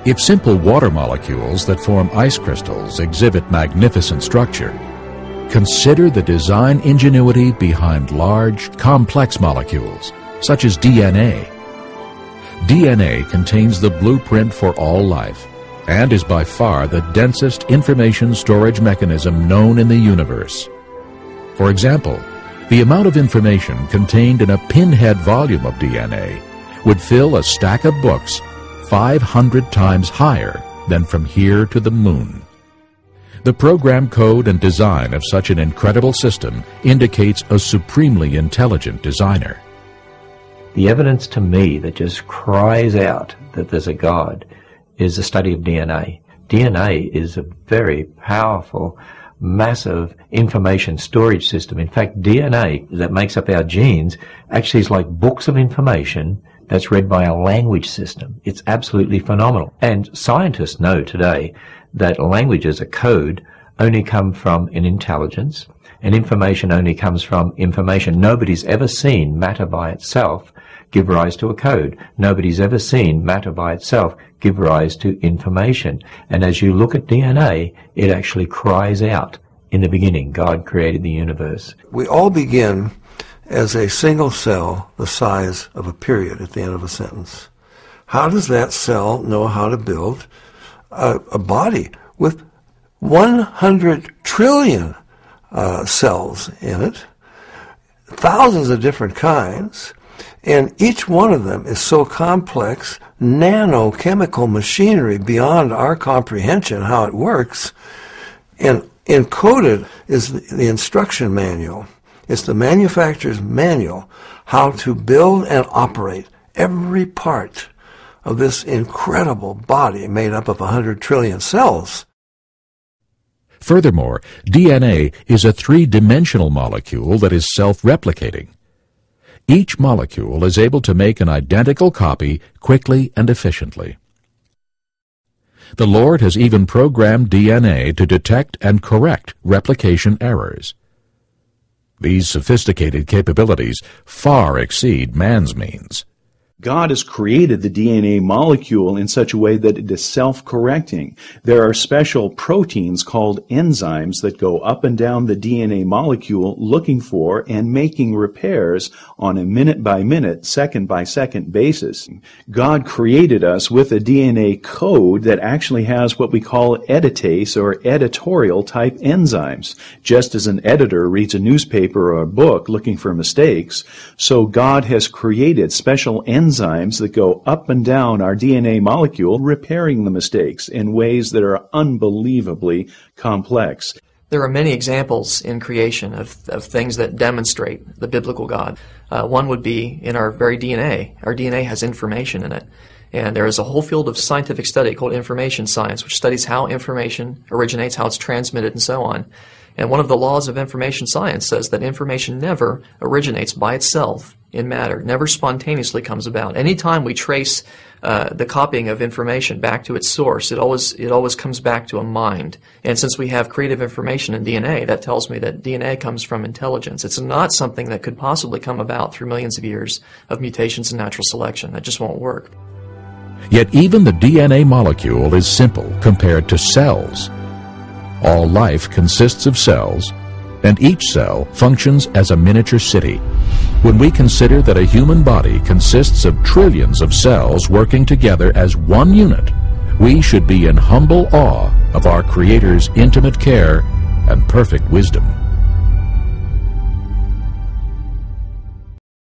If simple water molecules that form ice crystals exhibit magnificent structure, consider the design ingenuity behind large, complex molecules, such as DNA. DNA contains the blueprint for all life and is by far the densest information storage mechanism known in the universe. For example, the amount of information contained in a pinhead volume of DNA would fill a stack of books 500 times higher than from here to the moon. The program code and design of such an incredible system indicates a supremely intelligent designer. The evidence to me that just cries out that there's a God is the study of DNA. DNA is a very powerful, massive information storage system. In fact, DNA that makes up our genes actually is like books of information that's read by a language system. It's absolutely phenomenal. And scientists know today that languages, a code, only come from an intelligence, and information only comes from information. Nobody's ever seen matter by itself give rise to a code. Nobody's ever seen matter by itself give rise to information. And as you look at DNA, it actually cries out, in the beginning, God created the universe. We all begin as a single cell the size of a period at the end of a sentence. How does that cell know how to build a body with 100 trillion cells in it, thousands of different kinds, and each one of them is so complex, nanochemical machinery beyond our comprehension how it works, and encoded is the instruction manual. It's the manufacturer's manual how to build and operate every part of this incredible body made up of 100 trillion cells. Furthermore, DNA is a three-dimensional molecule that is self-replicating. Each molecule is able to make an identical copy quickly and efficiently. The Lord has even programmed DNA to detect and correct replication errors. These sophisticated capabilities far exceed man's means. God has created the DNA molecule in such a way that it is self-correcting. There are special proteins called enzymes that go up and down the DNA molecule looking for and making repairs on a minute-by-minute, second-by-second basis. God created us with a DNA code that actually has what we call editase or editorial type enzymes. Just as an editor reads a newspaper or a book looking for mistakes, so God has created special enzymes that go up and down our DNA molecule, repairing the mistakes in ways that are unbelievably complex. There are many examples in creation of things that demonstrate the biblical God. One would be in our very DNA. Our DNA has information in it. And there is a whole field of scientific study called information science, which studies how information originates, how it's transmitted, and so on. And one of the laws of information science says that information never originates by itself in matter, never spontaneously comes about. Anytime we trace the copying of information back to its source, it always comes back to a mind. And since we have creative information in DNA, that tells me that DNA comes from intelligence. It's not something that could possibly come about through millions of years of mutations and natural selection. That just won't work. Yet even the DNA molecule is simple compared to cells. All life consists of cells, and each cell functions as a miniature city. When we consider that a human body consists of trillions of cells working together as one unit, we should be in humble awe of our Creator's intimate care and perfect wisdom.